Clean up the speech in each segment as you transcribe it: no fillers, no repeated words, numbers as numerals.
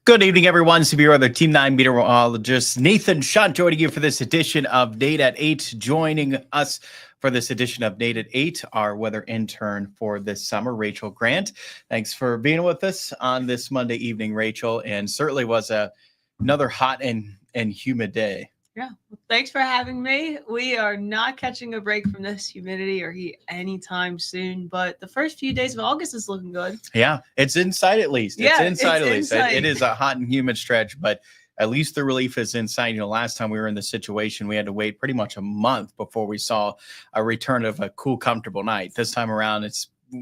Good evening, everyone. Severe Weather Team 9 meteorologist Nathan Shutt joining you for this edition of Nate at 8. Joining us for this edition of Nate at 8, our weather intern for this summer, Rachel Grant. Thanks for being with us on this Monday evening, Rachel. And certainly was another hot and humid day. Yeah. Well, thanks for having me. We are not catching a break from this humidity or heat anytime soon, but the first few days of August is looking good. Yeah, it's inside at least. It's Yeah, inside it's at least. inside. It is a hot and humid stretch, but at least the relief is inside. Last time we were in this situation, we had to wait pretty much a month before we saw a return of a cool, comfortable night. This time around,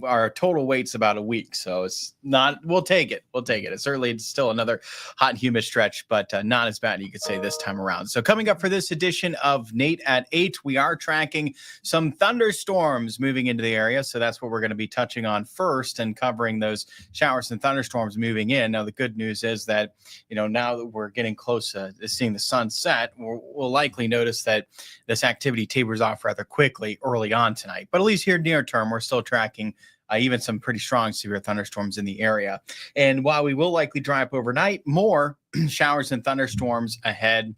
our total wait's about a week, so it's not. We'll take it. It's certainly still another hot and humid stretch, but not as bad, you could say, this time around. So coming up for this edition of Nate at 8, we are tracking some thunderstorms moving into the area. So that's what we're going to be touching on first and covering those showers and thunderstorms moving in. Now, the good news is that, now that we're getting close to seeing the sun set, we'll likely notice that this activity tapers off rather quickly early on tonight. But at least here near term, we're still tracking even some pretty strong severe thunderstorms in the area. And while we will likely dry up overnight, more showers and thunderstorms ahead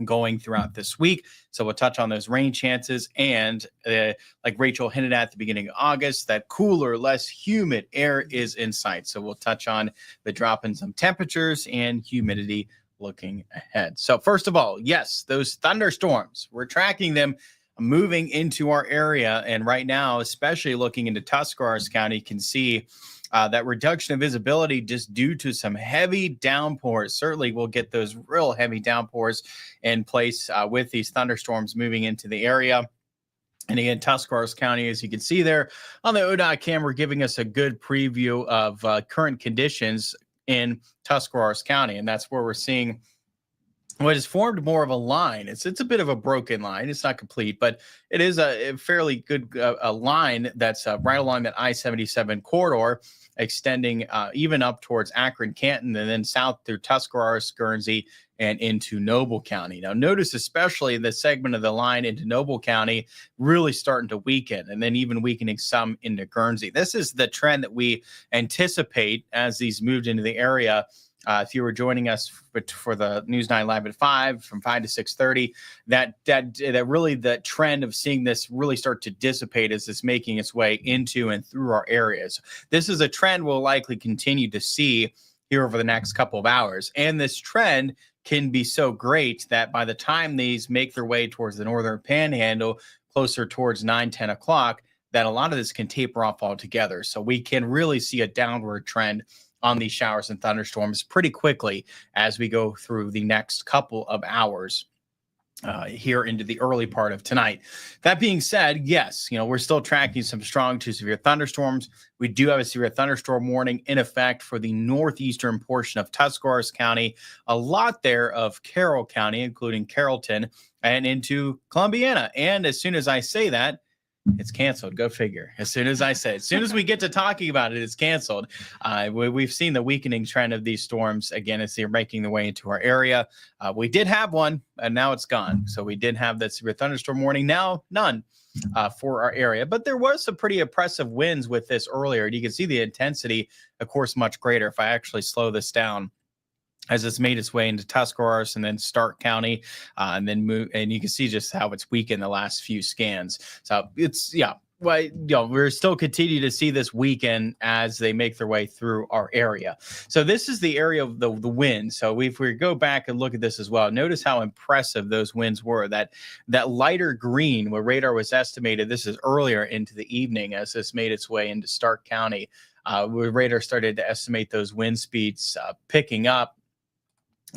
going throughout this week. So we'll touch on those rain chances and like Rachel hinted at the beginning of August, that cooler, less humid air is in sight. So we'll touch on the drop in some temperatures and humidity looking ahead. So first of all, yes, those thunderstorms, we're tracking them moving into our area. And right now, especially looking into Tuscarawas County, you can see that reduction of visibility just due to some heavy downpours. Certainly we'll get those real heavy downpours in place with these thunderstorms moving into the area. And again, Tuscarawas County, as you can see there on the ODOT camera, giving us a good preview of current conditions in Tuscarawas County. And that's where we're seeing what is formed more of a line. It's a bit of a broken line. It's not complete, but it is a fairly good a line that's right along that I-77 corridor, extending even up towards Akron, Canton, and then south through Tuscarawas, Guernsey, and into Noble County. Now, notice especially the segment of the line into Noble County really starting to weaken, and then even weakening some into Guernsey. This is the trend that we anticipate as these moved into the area. If you were joining us for the News 9 Live at 5, from 5 to 6:30, that really the trend of seeing this really start to dissipate as it's making its way into and through our areas. This is a trend we'll likely continue to see here over the next couple of hours. And this trend can be so great that by the time these make their way towards the northern panhandle, closer towards 9, 10 o'clock, that a lot of this can taper off altogether. So we can really see a downward trend on these showers and thunderstorms pretty quickly as we go through the next couple of hours here into the early part of tonight. That being said, yes, we're still tracking some strong to severe thunderstorms. We do have a severe thunderstorm warning in effect for the northeastern portion of Tuscarawas County, a lot there of Carroll County, including Carrollton, and into Columbiana. And as soon as I say that, it's canceled. Go figure. As soon as I say, as soon as we get to talking about it, it's canceled. We've seen the weakening trend of these storms again as they're making their way into our area. We did have one, and now it's gone. So we did have that severe thunderstorm warning. Now none for our area, but there was some pretty oppressive winds with this earlier. You can see the intensity, of course, much greater. If I actually slow this down, as it's made its way into Tuscarawas and then Stark County, and then move, and you can see just how it's weakened the last few scans. So it's, we're still continuing to see this weaken as they make their way through our area. So this is the area of the wind. So if we go back and look at this as well, notice how impressive those winds were. That lighter green, where radar was estimated, this is earlier into the evening as this made its way into Stark County, where radar started to estimate those wind speeds picking up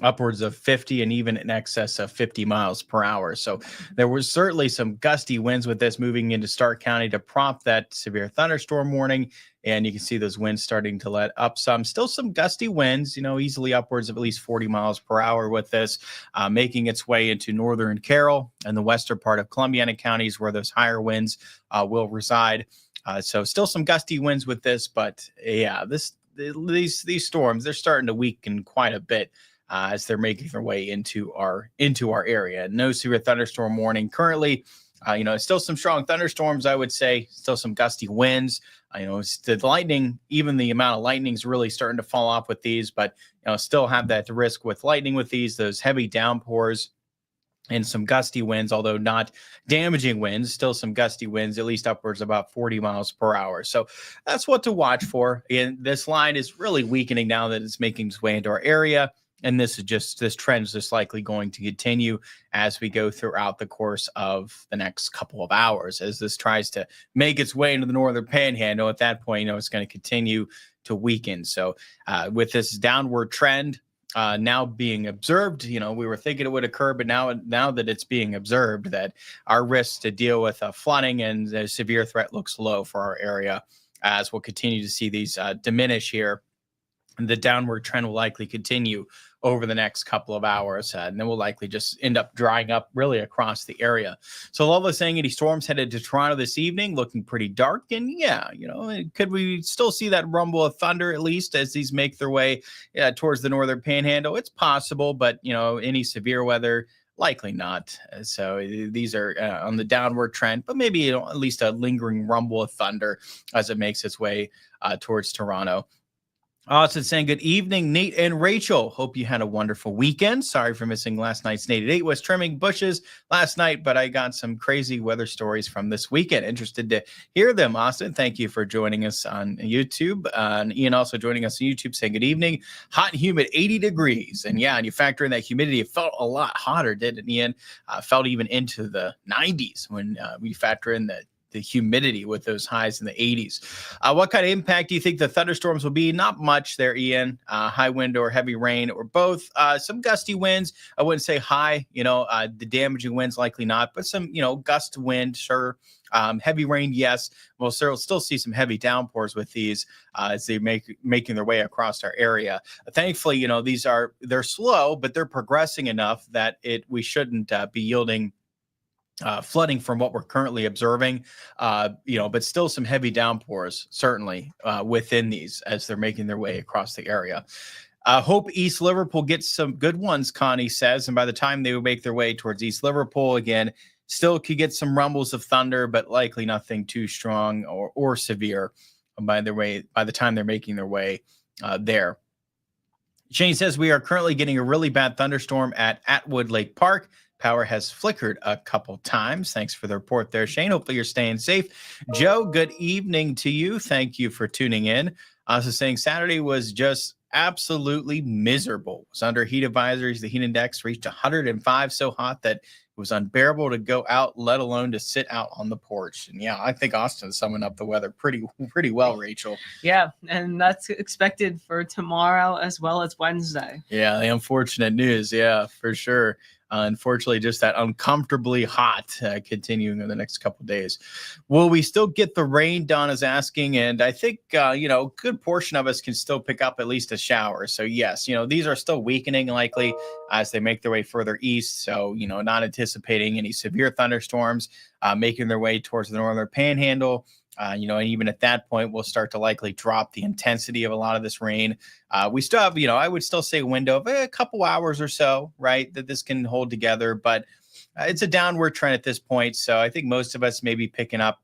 upwards of 50 and even in excess of 50 miles per hour. So there was certainly some gusty winds with this moving into Stark County to prompt that severe thunderstorm warning. And you can see those winds starting to let up some. Still some gusty winds, easily upwards of at least 40 miles per hour with this, making its way into northern Carroll and the western part of Columbiana counties where those higher winds will reside. So still some gusty winds with this, but yeah, these storms, they're starting to weaken quite a bit as they're making their way into our area. No severe thunderstorm warning currently Still some strong thunderstorms, I would say. Still some gusty winds. The lightning, even the amount of lightning is really starting to fall off with these, but still have that risk with lightning with those heavy downpours and some gusty winds, although not damaging winds, still some gusty winds, at least upwards about 40 miles per hour. So that's what to watch for. And this line is really weakening now that it's making its way into our area. And this trend is just likely going to continue as we go throughout the course of the next couple of hours, as this tries to make its way into the northern panhandle. At that point, it's going to continue to weaken. So with this downward trend, now being observed, we were thinking it would occur, but now that it's being observed, that our risk to deal with flooding and the severe threat looks low for our area, as we'll continue to see these diminish here. And the downward trend will likely continue over the next couple of hours, and then we'll likely just end up drying up really across the area. So Loveless saying any storms headed to Toronto this evening, looking pretty dark. And could we still see that rumble of thunder at least as these make their way towards the northern panhandle? It's possible, but any severe weather, likely not. So these are on the downward trend, but maybe at least a lingering rumble of thunder as it makes its way towards Toronto. Austin saying, good evening, Nate and Rachel. Hope you had a wonderful weekend. Sorry for missing last night's Nate at 8. Was trimming bushes last night, but I got some crazy weather stories from this weekend. Interested to hear them, Austin. Thank you for joining us on YouTube. And Ian also joining us on YouTube saying, good evening. Hot and humid, 80 degrees. And and you factor in that humidity, it felt a lot hotter, didn't it, Ian? Felt even into the 90s when we factor in the humidity with those highs in the 80s. What kind of impact do you think the thunderstorms will be? Not much there, Ian. High wind or heavy rain or both. Some gusty winds. I wouldn't say high, the damaging winds likely not, but some, gust wind, sure. Heavy rain, yes. We'll still see some heavy downpours with these as they making their way across our area. Thankfully, they're slow, but they're progressing enough that we shouldn't be yielding flooding from what we're currently observing, but still some heavy downpours, certainly within these as they're making their way across the area. Hope East Liverpool gets some good ones, Connie says. And by the time they would make their way towards East Liverpool again, still could get some rumbles of thunder, but likely nothing too strong or severe by the time they're making their way there. Shane says we are currently getting a really bad thunderstorm at Atwood Lake Park. Power has flickered a couple times. Thanks for the report there, Shane. Hopefully you're staying safe. Joe, good evening to you. Thank you for tuning in. Also saying Saturday was just absolutely miserable. It was under heat advisories. The heat index reached 105, so hot that it was unbearable to go out, let alone to sit out on the porch. And I think Austin summed up the weather pretty well, Rachel. Yeah, and that's expected for tomorrow as well as Wednesday. Yeah, the unfortunate news. Yeah, for sure. Unfortunately, just that uncomfortably hot continuing in the next couple of days. Will we still get the rain? Don is asking, and I think a good portion of us can still pick up at least a shower. So yes, these are still weakening likely as they make their way further east. So not anticipating any severe thunderstorms making their way towards the northern panhandle. And even at that point, we'll start to likely drop the intensity of a lot of this rain. We still have, I would still say a window of a couple hours or so, right, that this can hold together. But it's a downward trend at this point. So I think most of us may be picking up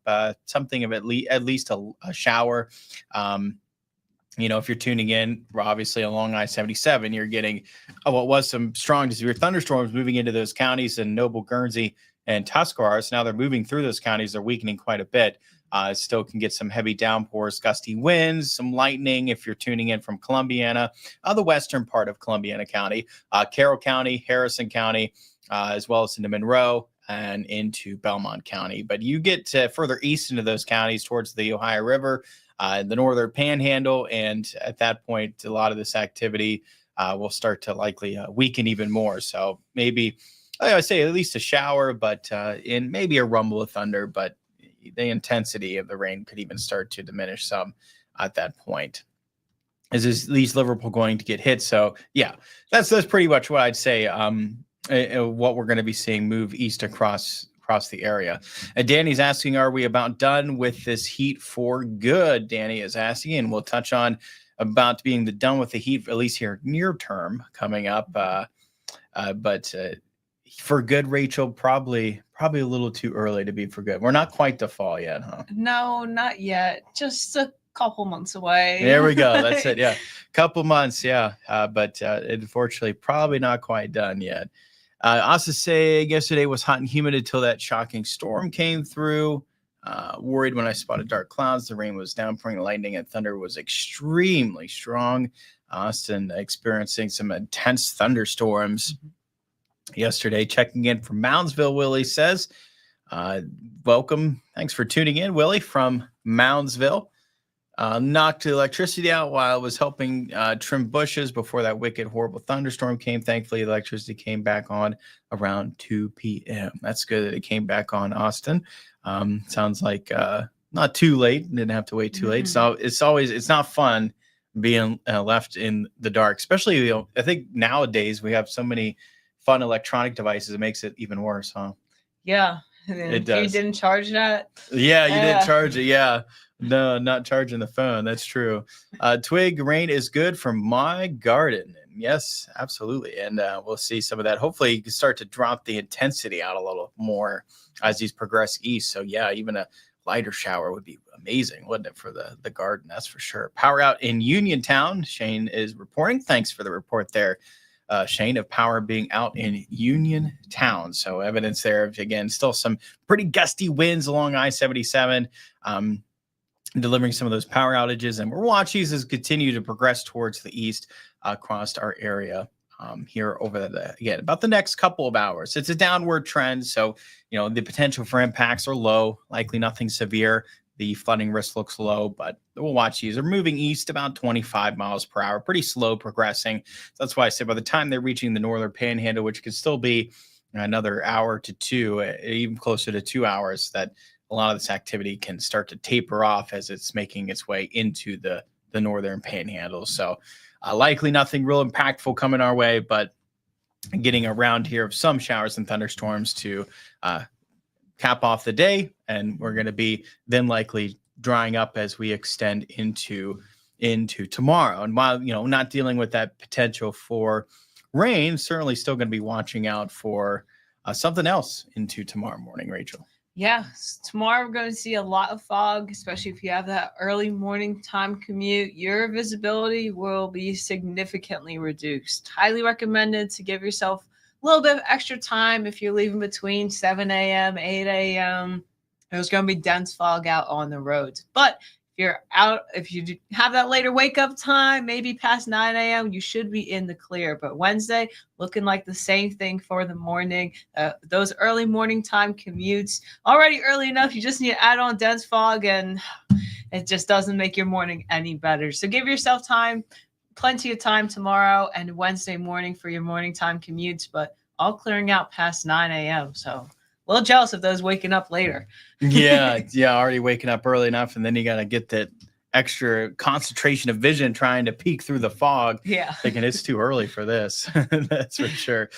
something of at least a shower. If you're tuning in, obviously along I-77, you're getting what was some strong to severe thunderstorms moving into those counties in Noble, Guernsey, and Tuscarawas. Now they're moving through those counties. They're weakening quite a bit. Still can get some heavy downpours, gusty winds, some lightning if you're tuning in from Columbiana, the western part of Columbiana County, Carroll County, Harrison County, as well as into Monroe and into Belmont County. But you get further east into those counties towards the Ohio River, the northern panhandle, and at that point, a lot of this activity will start to likely weaken even more. So maybe, I would say at least a shower, but in maybe a rumble of thunder, but the intensity of the rain could even start to diminish some at that point. Is East Liverpool going to get hit? So yeah, that's pretty much what I'd say. What we're going to be seeing move east across the area. And Danny's asking, are we about done with this heat for good? Danny is asking, and we'll touch on about being done with the heat, at least here near term coming up. But for good, Rachel, probably probably a little too early to be for good. We're not quite to fall yet, huh? No, not yet. Just a couple months away. There we go. That's it. Yeah. Couple months. Yeah. But unfortunately, probably not quite done yet. Also say yesterday was hot and humid until that shocking storm came through. Worried when I spotted dark clouds. The rain was downpouring. The lightning and thunder was extremely strong. Austin experiencing some intense thunderstorms yesterday. Checking in from Moundsville, Willie says, welcome. Thanks for tuning in, Willie, from Moundsville. Knocked the electricity out while I was helping trim bushes before that wicked, horrible thunderstorm came. Thankfully, the electricity came back on around 2 p.m. That's good that it came back on, Austin. Sounds like not too late. Didn't have to wait too late. So it's not fun being left in the dark, especially, I think nowadays we have so many fun electronic devices. It makes it even worse, huh? Yeah. It does. You didn't charge that? Yeah, you didn't charge it. Yeah. No, not charging the phone. That's true. Twig rain is good for my garden. Yes, absolutely. And we'll see some of that. Hopefully you can start to drop the intensity out a little more as these progress east. So yeah, even a lighter shower would be amazing, wouldn't it, for the garden? That's for sure. Power out in Uniontown. Shane is reporting. Thanks for the report there, Shane, of power being out in Uniontown. So evidence there of, again, still some pretty gusty winds along I-77. Delivering some of those power outages, and we're watching these as continue to progress towards the east across our area here over again about the next couple of hours. It's a downward trend, so the potential for impacts are low, likely nothing severe. The flooding risk looks low, but we'll watch these. They're moving east about 25 miles per hour, pretty slow progressing. So that's why I say by the time they're reaching the northern panhandle, which could still be another hour to two, even closer to 2 hours, that a lot of this activity can start to taper off as it's making its way into the northern panhandle. So likely nothing real impactful coming our way, but getting around here of some showers and thunderstorms to cap off the day. And we're going to be then likely drying up as we extend into tomorrow. And while, not dealing with that potential for rain, certainly still going to be watching out for something else into tomorrow morning, Rachel. Yeah, tomorrow we're going to see a lot of fog, especially if you have that early morning time commute. Your visibility will be significantly reduced. Highly recommended to give yourself a little bit of extra time if you're leaving between 7 a.m., 8 a.m. There's going to be dense fog out on the roads. But if you have that later wake up time, maybe past 9 a.m., you should be in the clear. But Wednesday, looking like the same thing for the morning. Those early morning time commutes, already early enough, you just need to add on dense fog, and it just doesn't make your morning any better. So give yourself time, plenty of time tomorrow and Wednesday morning for your morning time commutes, but all clearing out past 9 a.m. So a little jealous of those waking up later. Yeah, already waking up early enough, and then you got to get that extra concentration of vision trying to peek through the fog. Yeah, thinking it's too early for this. That's for sure.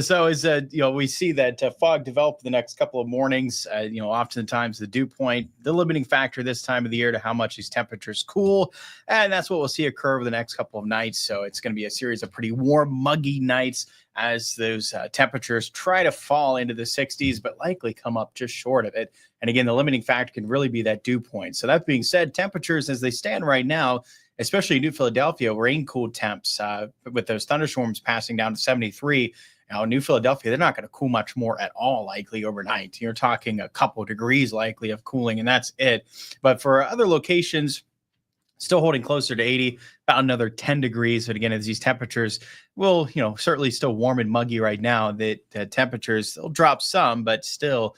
So as we see that fog develop the next couple of mornings. Oftentimes the dew point, the limiting factor this time of the year to how much these temperatures cool, and that's what we'll see occur over the next couple of nights. So it's going to be a series of pretty warm, muggy nights as those temperatures try to fall into the 60s, but likely come up just short of it. And again, the limiting factor can really be that dew point. So that being said, temperatures as they stand right now, especially in New Philadelphia, rain-cooled temps with those thunderstorms passing down to 73. Now, New Philadelphia, they're not going to cool much more at all, likely overnight. You're talking a couple degrees likely of cooling, and that's it. But for other locations, still holding closer to 80, about another 10 degrees. But again, as these temperatures will, certainly still warm and muggy right now, the temperatures will drop some, but still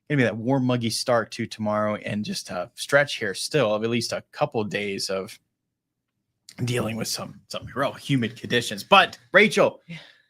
going to be that warm, muggy start to tomorrow, and just a stretch here still of at least a couple of days of dealing with some real humid conditions. But Rachel,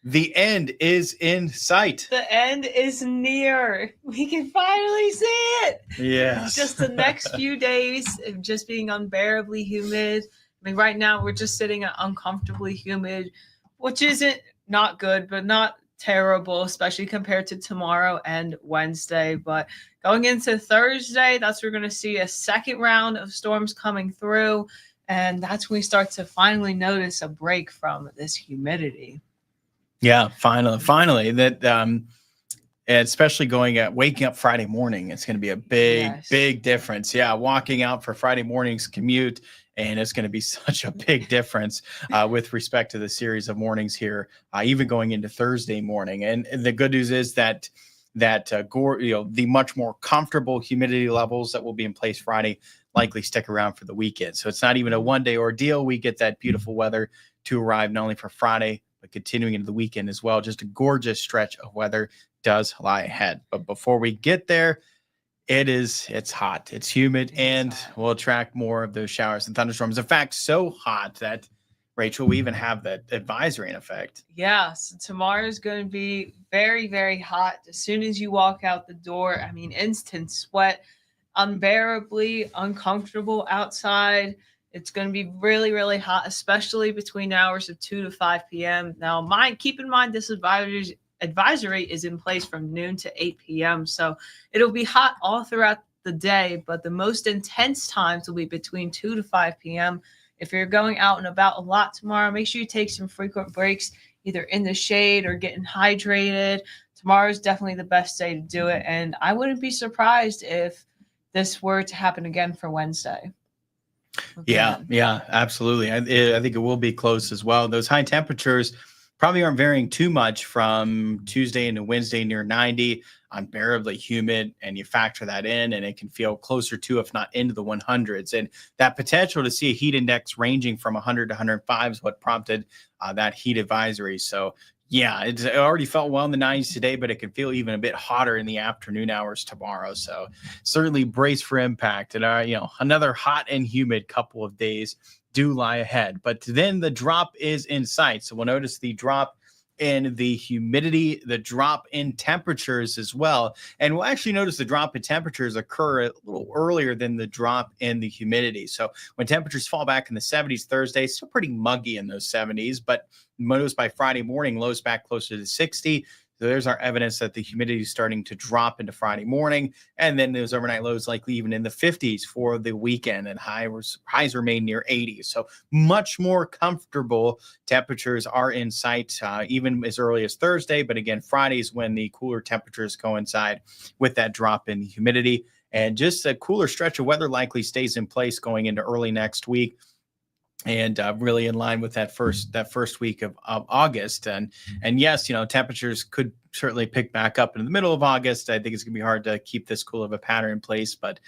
the end is in sight. The end is near. We can finally see it. Yes. Just the next few days of just being unbearably humid. I mean, right now we're just sitting at uncomfortably humid, which isn't not good, but not terrible, especially compared to tomorrow and Wednesday. But going into Thursday, that's where we're going to see a second round of storms coming through. And that's when we start to finally notice a break from this humidity. Yeah, finally. That And especially waking up Friday morning, it's going to be a big difference. Yeah, walking out for Friday morning's commute, and it's going to be such a big difference with respect to the series of mornings here, even going into Thursday morning. And the good news is that the much more comfortable humidity levels that will be in place Friday likely stick around for the weekend. So it's not even a one-day ordeal. We get that beautiful weather to arrive not only for Friday, but continuing into the weekend as well. Just a gorgeous stretch of weather does lie ahead. But before we get there, it's hot, it's humid, and we'll attract more of those showers and thunderstorms. In fact, so hot that, Rachel, we even have that advisory in effect. Yeah, so tomorrow is going to be very, very hot. As soon as you walk out the door, I mean, instant sweat, unbearably uncomfortable outside. It's going to be really, really hot, especially between hours of 2 to 5 p.m. Now, keep in mind this advisory is in place from noon to 8 p.m. So it'll be hot all throughout the day, but the most intense times will be between 2 to 5 p.m. If you're going out and about a lot tomorrow, make sure you take some frequent breaks, either in the shade or getting hydrated. Tomorrow is definitely the best day to do it. And I wouldn't be surprised if this were to happen again for Wednesday. Yeah, absolutely. I think it will be close as well. Those high temperatures probably aren't varying too much from Tuesday into Wednesday, near 90, unbearably humid, and you factor that in, and it can feel closer to, if not into the 100s. And that potential to see a heat index ranging from 100 to 105 is what prompted that heat advisory. So yeah, it already felt well in the 90s today, but it can feel even a bit hotter in the afternoon hours tomorrow. So certainly brace for impact. And another hot and humid couple of days do lie ahead. But then the drop is in sight. So we'll notice the drop in the humidity, the drop in temperatures as well. And we'll actually notice the drop in temperatures occur a little earlier than the drop in the humidity. So when temperatures fall back in the 70s Thursday, still pretty muggy in those 70s, but notice by Friday morning, lows back closer to 60. So there's our evidence that the humidity is starting to drop into Friday morning. And then those overnight lows likely even in the 50s for the weekend, and highs remain near 80. So much more comfortable temperatures are in sight, even as early as Thursday. But again, Friday's when the cooler temperatures coincide with that drop in humidity. And just a cooler stretch of weather likely stays in place going into early next week. And really in line with that first week of August. And yes, temperatures could certainly pick back up in the middle of August. I think it's going to be hard to keep this cool of a pattern in place, but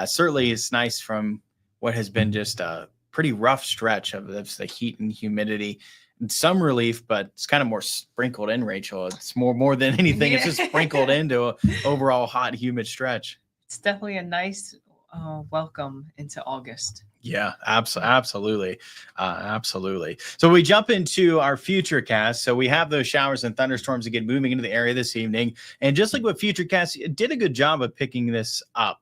certainly it's nice from what has been just a pretty rough stretch of the heat and humidity. And some relief, but it's kind of more sprinkled in, Rachel. It's more than anything. It's just sprinkled into an overall hot, humid stretch. It's definitely a nice welcome into August. Yeah, absolutely. Absolutely. So we jump into our futurecast. So we have those showers and thunderstorms again moving into the area this evening. And just like what Futurecast did a good job of picking this up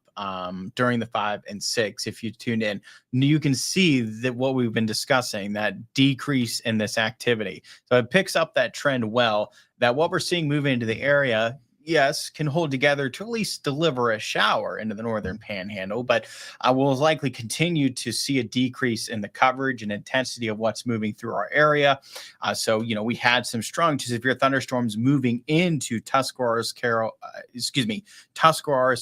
during the 5 and 6, if you tuned in, you can see that what we've been discussing, that decrease in this activity. So it picks up that trend well, that what we're seeing moving into the area, yes, can hold together to at least deliver a shower into the northern panhandle, but we'll likely continue to see a decrease in the coverage and intensity of what's moving through our area. So, we had some strong to severe thunderstorms moving into Tuscarawas,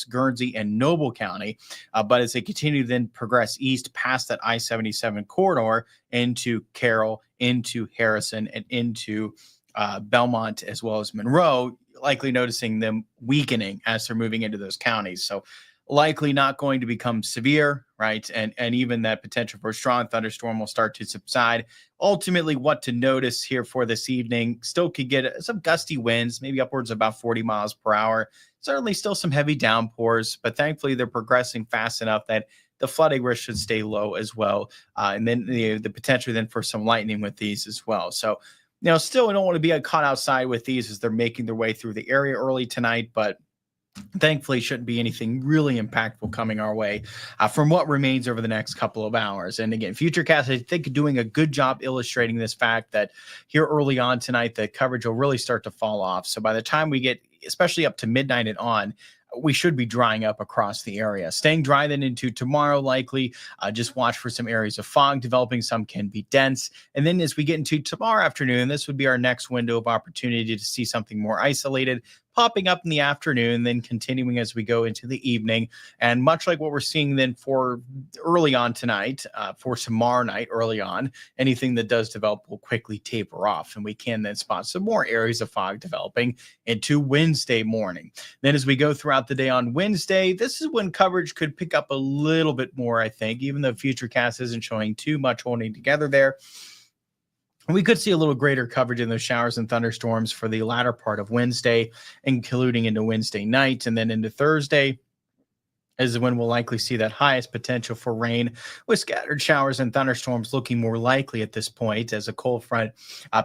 Guernsey, and Noble County. But as they continue to then progress east past that I-77 corridor into Carroll, into Harrison, and into Belmont, as well as Monroe, likely noticing them weakening as they're moving into those counties. So likely not going to become severe, right? And even that potential for a strong thunderstorm will start to subside. Ultimately, what to notice here for this evening, still could get some gusty winds, maybe upwards of about 40 miles per hour. Certainly still some heavy downpours, but thankfully they're progressing fast enough that the flooding risk should stay low as well. And then the potential then for some lightning with these as well. So still, I don't want to be caught outside with these as they're making their way through the area early tonight, but thankfully shouldn't be anything really impactful coming our way from what remains over the next couple of hours. And again, Futurecast, I think, doing a good job illustrating this fact that here early on tonight, the coverage will really start to fall off. So by the time we get, especially up to midnight and on, we should be drying up across the area. Staying dry then into tomorrow, likely. Just watch for some areas of fog developing. Some can be dense. And then as we get into tomorrow afternoon, this would be our next window of opportunity to see something more isolated, popping up in the afternoon, then continuing as we go into the evening. And much like what we're seeing then for early on tonight, for tomorrow night, early on, anything that does develop will quickly taper off. And we can then spot some more areas of fog developing into Wednesday morning. Then as we go throughout the day on Wednesday, this is when coverage could pick up a little bit more, I think, even though Futurecast isn't showing too much holding together there. We could see a little greater coverage in those showers and thunderstorms for the latter part of Wednesday, including into Wednesday night, and then into Thursday is when we'll likely see that highest potential for rain, with scattered showers and thunderstorms looking more likely at this point as a cold front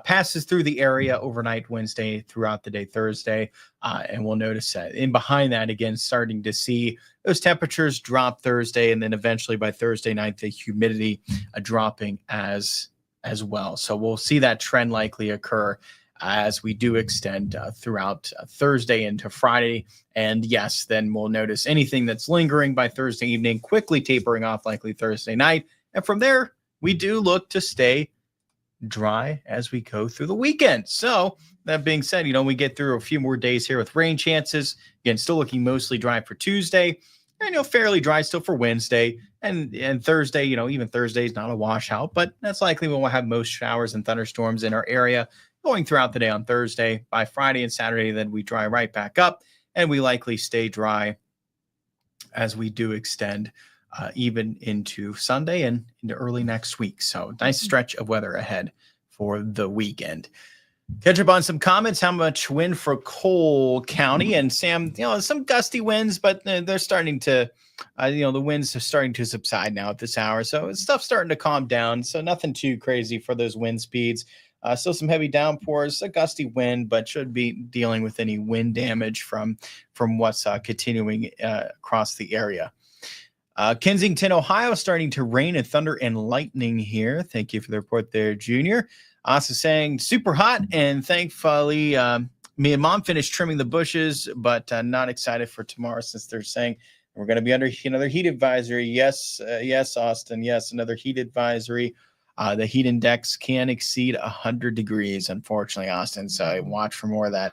passes through the area overnight Wednesday throughout the day Thursday. And we'll notice that in behind that, again, starting to see those temperatures drop Thursday, and then eventually by Thursday night, the humidity dropping as well. So we'll see that trend likely occur as we do extend throughout Thursday into Friday. And yes, then we'll notice anything that's lingering by Thursday evening quickly tapering off likely Thursday night. And from there, we do look to stay dry as we go through the weekend. So that being said, we get through a few more days here with rain chances. Again, still looking mostly dry for Tuesday. And, fairly dry still for Wednesday and Thursday. Even Thursday is not a washout, but that's likely when we'll have most showers and thunderstorms in our area going throughout the day on Thursday. By Friday and Saturday, then we dry right back up, and we likely stay dry as we do extend even into Sunday and into early next week. So nice stretch of weather ahead for the weekend. Catch up on some comments. How much wind for Cole County? And Sam, some gusty winds, but they're starting to, the winds are starting to subside now at this hour. So stuff's starting to calm down. So nothing too crazy for those wind speeds. Still some heavy downpours, a gusty wind, but should be dealing with any wind damage from what's continuing across the area. Kensington, Ohio, starting to rain and thunder and lightning here. Thank you for the report there, Junior. Also saying super hot, and thankfully me and Mom finished trimming the bushes, but not excited for tomorrow since they're saying we're going to be under another heat advisory. Yes, Austin. Yes, another heat advisory. The heat index can exceed 100 degrees, unfortunately, Austin. So watch for more of that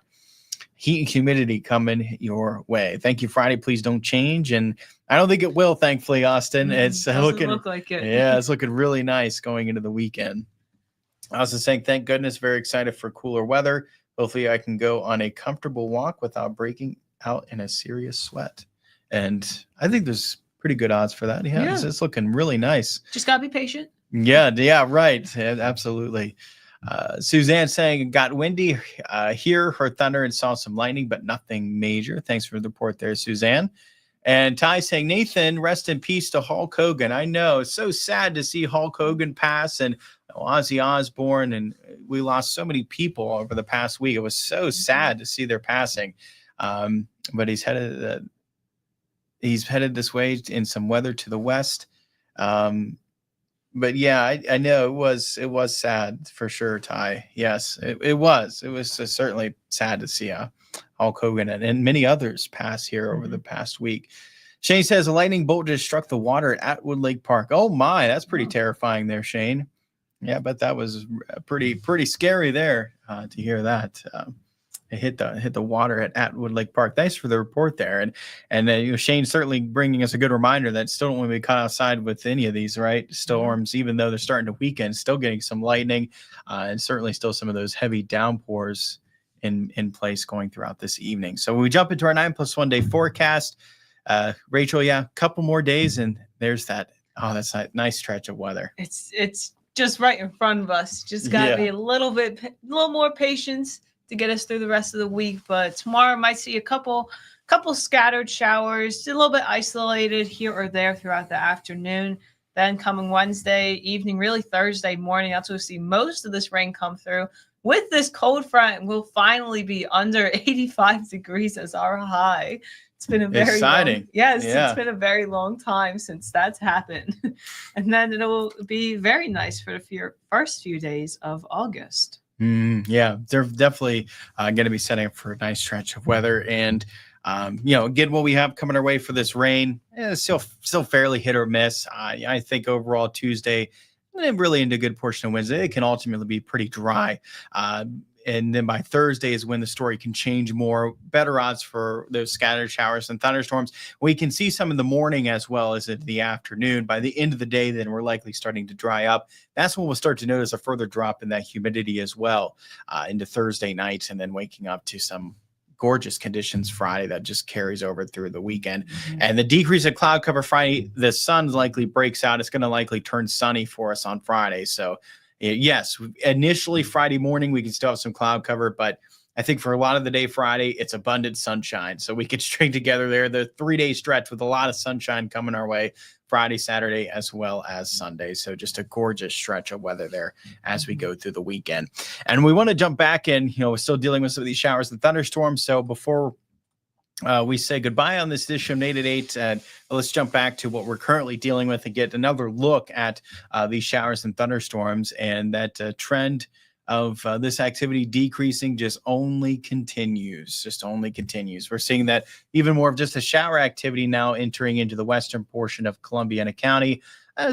heat and humidity coming your way. Thank you, Friday. Please don't change. And I don't think it will, thankfully, Austin. It's looking look like it. Yeah, it's looking really nice going into the weekend. Also saying, thank goodness, very excited for cooler weather. Hopefully I can go on a comfortable walk without breaking out in a serious sweat. And I think there's pretty good odds for that. Yeah. It's looking really nice. Just got to be patient. Yeah, right. Yeah, absolutely. Suzanne saying it got windy here, heard thunder and saw some lightning, but nothing major. Thanks for the report there, Suzanne. And Ty saying, Nathan, rest in peace to Hulk Hogan. I know, it's so sad to see Hulk Hogan pass, and Ozzy Osbourne, and we lost so many people over the past week. It was so sad to see their passing. But he's headed this way in some weather to the west. But yeah, I know it was sad for sure, Ty. Yes, it was. It was certainly sad to see Hulk Hogan and many others pass here over the past week. Shane says a lightning bolt just struck the water at Atwood Lake Park. Oh my, that's pretty terrifying there, Shane. Yeah, but that was pretty scary there to hear that. It hit the water at Atwood Lake Park. Thanks for the report there, and Shane certainly bringing us a good reminder that still don't want to be caught outside with any of these storms, even though they're starting to weaken. Still getting some lightning, and certainly still some of those heavy downpours in place going throughout this evening. So when we jump into our 9+1 day forecast, Rachel, a couple more days, and there's that. Oh, that's a nice stretch of weather. It's just right in front of us. Just got to be a little more patience to get us through the rest of the week. But tomorrow might see a couple scattered showers, a little bit isolated here or there throughout the afternoon. Then coming Wednesday evening, really Thursday morning, that's when we see most of this rain come through. With this cold front, we'll finally be under 85 degrees as our high. It's been a very exciting. It's been a very long time since that's happened. And then it'll be very nice for the first few days of August. Yeah, they're definitely going to be setting up for a nice stretch of weather. And, again, what we have coming our way for this rain is still fairly hit or miss. I think overall Tuesday, and really into a good portion of Wednesday, it can ultimately be pretty dry. And then by Thursday is when the story can change more. Better odds for those scattered showers and thunderstorms. We can see some in the morning as well as in the afternoon. By the end of the day, then we're likely starting to dry up. That's when we'll start to notice a further drop in that humidity as well into Thursday night, and then waking up to some gorgeous conditions Friday that just carries over through the weekend. And the decrease in cloud cover Friday, the sun likely breaks out. It's going to likely turn sunny for us on Friday. So yes, initially Friday morning, we can still have some cloud cover, but I think for a lot of the day Friday, it's abundant sunshine. So we could string together there the 3-day stretch with a lot of sunshine coming our way Friday, Saturday, as well as Sunday. So just a gorgeous stretch of weather there as we go through the weekend. And we want to jump back in, we're still dealing with some of these showers and thunderstorms. So before we say goodbye on this edition of Nate at 8, and let's jump back to what we're currently dealing with and get another look at these showers and thunderstorms, and that trend of this activity decreasing just only continues. We're seeing that even more of just a shower activity now entering into the western portion of Columbiana County.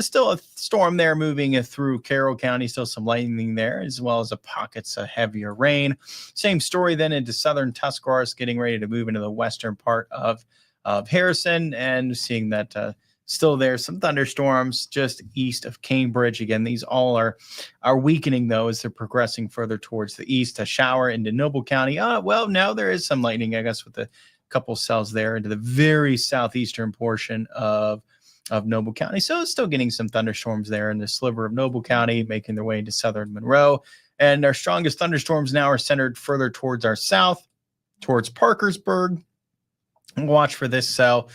Still a storm there moving through Carroll County, still some lightning there, as well as pockets of heavier rain. Same story then into southern Tuscarawas, getting ready to move into the western part of Harrison, and seeing that still there, some thunderstorms just east of Cambridge. Again, these all are weakening, though, as they're progressing further towards the east. A shower into Noble County. Well, now there is some lightning, I guess, with a couple cells there into the very southeastern portion of Noble County. So it's still getting some thunderstorms there in the sliver of Noble County, making their way into southern Monroe. And our strongest thunderstorms now are centered further towards our south, towards Parkersburg. Watch for this cell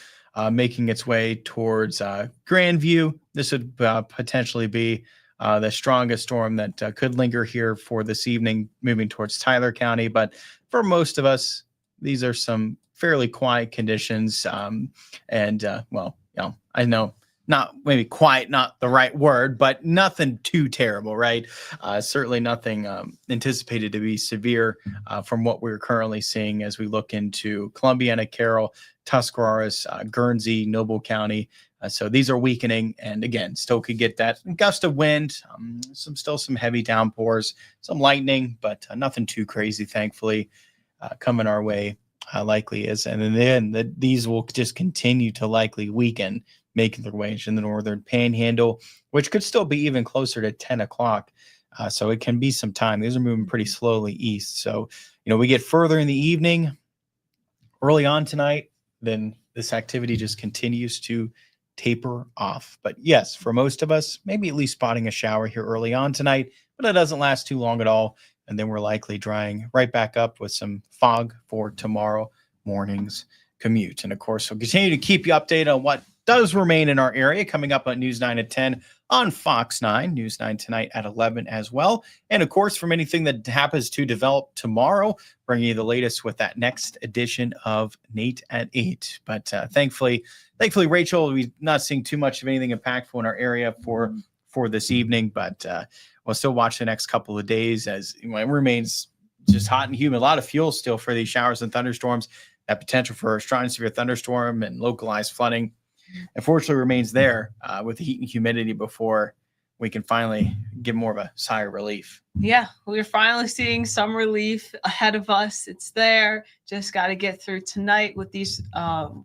making its way towards Grandview. This would potentially be the strongest storm that could linger here for this evening, moving towards Tyler County. But for most of us, these are some fairly quiet conditions. I know not maybe quiet, not the right word, but nothing too terrible, right? Certainly nothing anticipated to be severe from what we're currently seeing as we look into Columbiana, Carroll, Tuscarawas, Guernsey, Noble County. So these are weakening, and again, still could get that gust of wind, some heavy downpours, some lightning, but nothing too crazy, thankfully, coming our way. Likely is, and then these will just continue to likely weaken, making their way into the northern panhandle, which could still be even closer to 10 o'clock. So it can be some time. These are moving pretty slowly east. So, we get further in the evening, early on tonight, then this activity just continues to taper off. But yes, for most of us, maybe at least spotting a shower here early on tonight, but it doesn't last too long at all. And then we're likely drying right back up with some fog for tomorrow morning's commute. And of course, we'll continue to keep you updated on what does remain in our area coming up on News 9 at 10 on Fox 9, News 9 tonight at 11 as well. And of course, from anything that happens to develop tomorrow, bringing you the latest with that next edition of Nate at 8. But thankfully, Rachel, we're not seeing too much of anything impactful in our area for this evening, but we'll still watch the next couple of days as it remains just hot and humid. A lot of fuel still for these showers and thunderstorms. That potential for a strong severe thunderstorm and localized flooding, unfortunately, remains there with the heat and humidity before we can finally get more of a sigh of relief. Yeah, we're finally seeing some relief ahead of us. It's there. Just got to get through tonight with these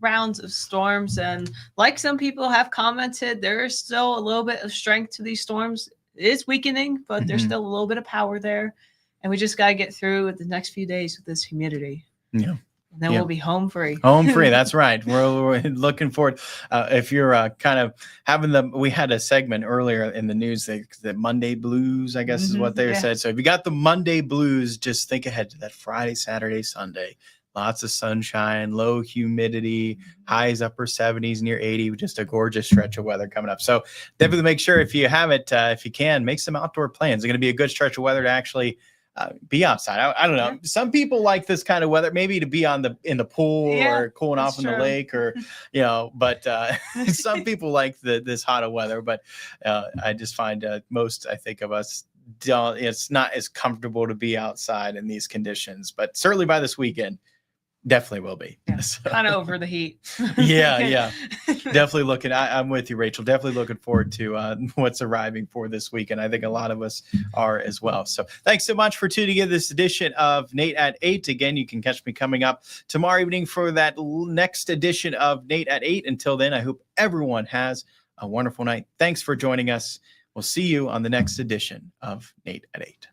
rounds of storms. And like some people have commented, there is still a little bit of strength to these storms. It is weakening, but there's still a little bit of power there. And we just got to get through the next few days with this humidity. Yeah. And then we'll be home free. Home free. That's right. We're looking forward. If you're kind of having we had a segment earlier in the news, the Monday blues, I guess is what they said. So if you got the Monday blues, just think ahead to that Friday, Saturday, Sunday. Lots of sunshine, low humidity, highs upper 70s, near 80, just a gorgeous stretch of weather coming up. So definitely make sure if you have it, if you can, make some outdoor plans. It's going to be a good stretch of weather to actually be outside. I don't know. Yeah. Some people like this kind of weather, maybe to be in the pool or cooling off in the lake, or but some people like this hotter weather. But I just find most, I think, of us it's not as comfortable to be outside in these conditions. But certainly by this weekend, Definitely will be. Yeah, So, kind of over the heat. yeah. Definitely looking. I'm with you, Rachel. Definitely looking forward to what's arriving for this weekend. I think a lot of us are as well. So thanks so much for tuning in this edition of Nate at 8. Again, you can catch me coming up tomorrow evening for that next edition of Nate at 8. Until then, I hope everyone has a wonderful night. Thanks for joining us. We'll see you on the next edition of Nate at 8.